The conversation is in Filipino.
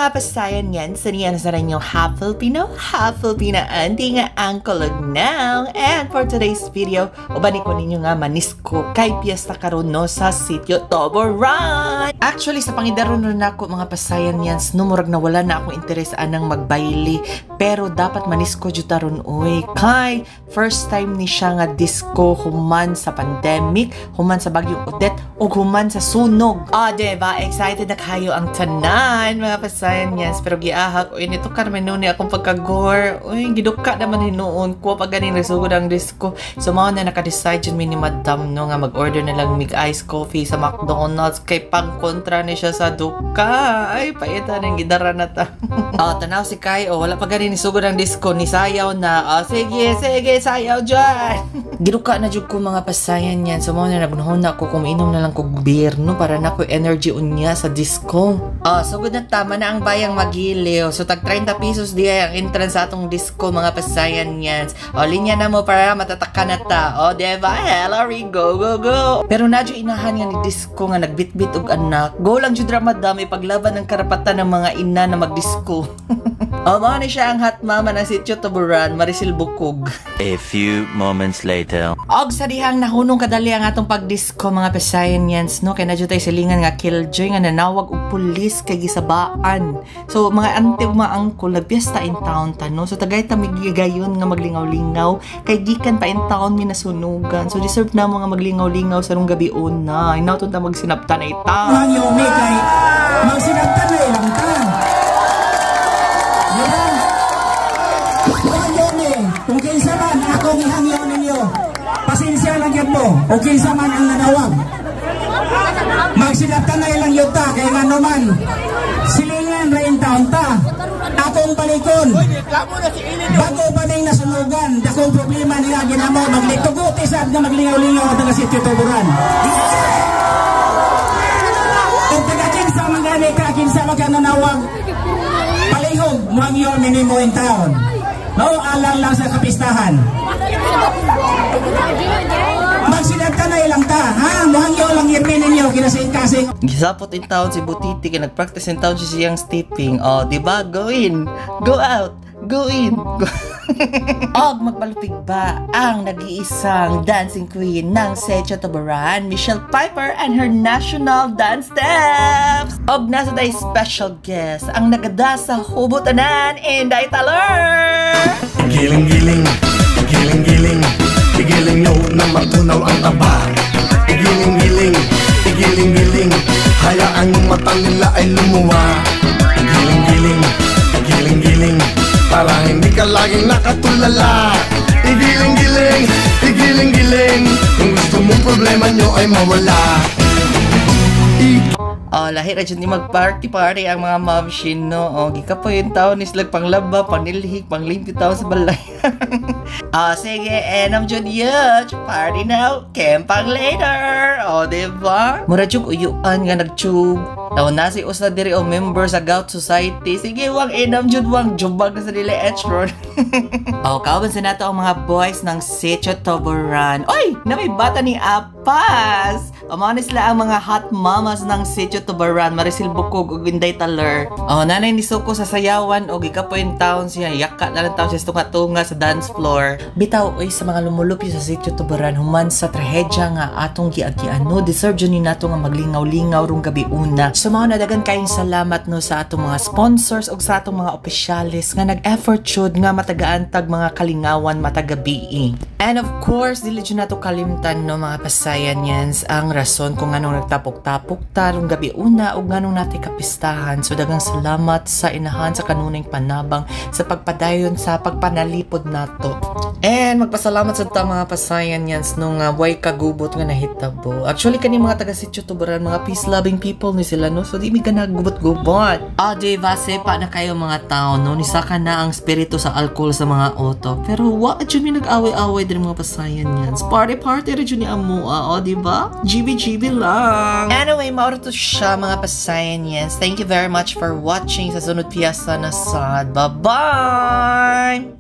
Mga pasayan yan, saniyan sa rin yung half Filipino auntie nga ang Kulugnaw. And for today's video, ubani ko ninyo nga manisko kay piyesta karon no sa sitio Tuburan. Actually, sa pangidaron rin ako mga pasayan yan, numurag na wala na akong interes anang magbayli. Pero dapat manisko jutaron uy. Kay first time ni siya nga disco human sa pandemic, human sa bagyong Odette, o human sa sunog. Diba? Excited na kayo ang tanan mga pasayan yes, pero giahak uy nito karmen ni akong pagkagor uy giduka naman hinuon ko pag ganing resugod ang disco. So mao na naka-decide yun ni madam no nga mag-order na lang mig iced coffee sa McDonald's kay pang kontra ni siya sa duka. Ay paita nang gidara na ta. Tanaw si Kai wala pa ganing nisugod ang disco ni sayaw na. Sige sayaw dyan. Giduka na jud ko mga pasayan yan. So mao na nagunahon na ako kumiinom na lang kog beer no para na ko energy unya sa disco. Sugod na tama na ang bayang magiliw. So tag 30 pesos diya ang entrance sa atong disco mga pasayan yan. Linya na mo para matataka na ta. Diba? Hello, go. Pero nadyo inahan nga ni disco nga nagbitbit og anak. Go lang jud ra madam ipaglaban ng karapatan ng mga ina na magdisco. Mao ni siya ang hot mama ng sitio Tuburan, Maricel Bukog. A few moments later. Og sa dihang nahunong kadali ang atong pagdisco mga pasayan yan no kay nadyo tay silingan nga killjoy nga nanawag og pulis kay gisabaan. So mga ante ug mga angkol nagpiesta in town no. So tagay ta migigayon nga maglingaw-lingaw kay gikan pa in town mi nasunugan. So deserve na mo nga maglingaw-lingaw sa rong gabi una. Inaw ta magsinaptan ay ta. Ang yomi kay magsinaptan na ilang ta. Ang yomi, kung kinsa man akong ihangyo ninyo, pasensya lang yan mo. Kung kinsa man ang nanawag. Magsinaptan na ilang yuta kay nga naman. Silingan rin taon ta. Akong balikon. Bago pa na yung nasunugan. Dakong problema nila ginamo. Maglitugot isad na maglingaw-lingaw at nga sitio Tuburan. Kung taga-kinsa magani ka, kinsa magkananawag. Palihog mo ang yun minimo in town. Alang lang sa kapistahan. Magsinagta na ilang ta, ha? Muhangyo lang irmin ninyo, kinasing-kasing. Gisapot in town si Butiti, nag-practice in town si siyang stepping. Diba? Go in, go out, go in. Magpalupig ba ang nag-iisang dancing queen ng Sitio Tuburan, Michelle Piper and her national dance steps. Nasa day special guest ang nagada sa hubutanan, Inday Taler. Giling-giling, giling-giling, igiling nyo na matunaw ang taba. Igiling-giling, igiling-giling, hayaan yung mata nila ay lumuwa. Igiling-giling, igiling-giling, para hindi ka laging nakatulala. Igiling-giling, igiling-giling, kung gusto mong problema nyo ay mawala. Lahir na dyan ni mag-party ang mga mamshin, no? Gika po yung taon is like panglaba, panilhig, panglimpyo taon sa balay. Sige, enam dyan yun. Party now, kempang later. Diba? Mura dyan uyuan nga nag-tube. Nasi usa diri o member sa Gout Society. Sige, wang enam dyan, wang jubag na sa nila Etron. Kauban sa nato ang mga boys ng Sitio Tuburan. Oy! Na may bata ni Apas! Manis sila ang mga hot mamas ng Sitio Tuburan, Maricel Bukog ug Inday Taler. Nanay ni Suko sa sayawan og ikapoy town siya, yaka na lang taon siya tunga-tunga sa dance floor. Bitaw oy sa mga lumulupyo sa Sitio Tuburan human sa trahedya nga atong giagian no, deserve jud ni nato nga maglingaw-lingaw rong gabi una. So mao na dagan kayong salamat no sa atong mga sponsors ug sa atong mga opisyalis nga nag-effort jud nga matagaan tag mga kalingawan matagabi. And of course, dili jud nato kalimtan no mga pasayan yans ang rason kung anong nagtapok-tapok tarong gabi una o nganong natin kapistahan. So dagang salamat sa inahan sa kanunay panabang sa pagpadayon sa pagpanalipod nato. And magpasalamat sa ta mga pasayan yans nung way kagubot nga nahitabo. Actually kani mga taga Sitio Tuburan mga peace-loving people ni sila no. So di mi ganag gubot-gubot. Diba sepa na kayo mga tao no. Nisaka na ang spirito sa alcohol sa mga auto. Pero wa jud mi nag-away-away din mga pasayan yans. Party ra jud ni amua diba? GB lang. Anyway, mauro to siya mga pasayan yans. Thank you very much for watching sa sunod piyasa na sad. Bye-bye!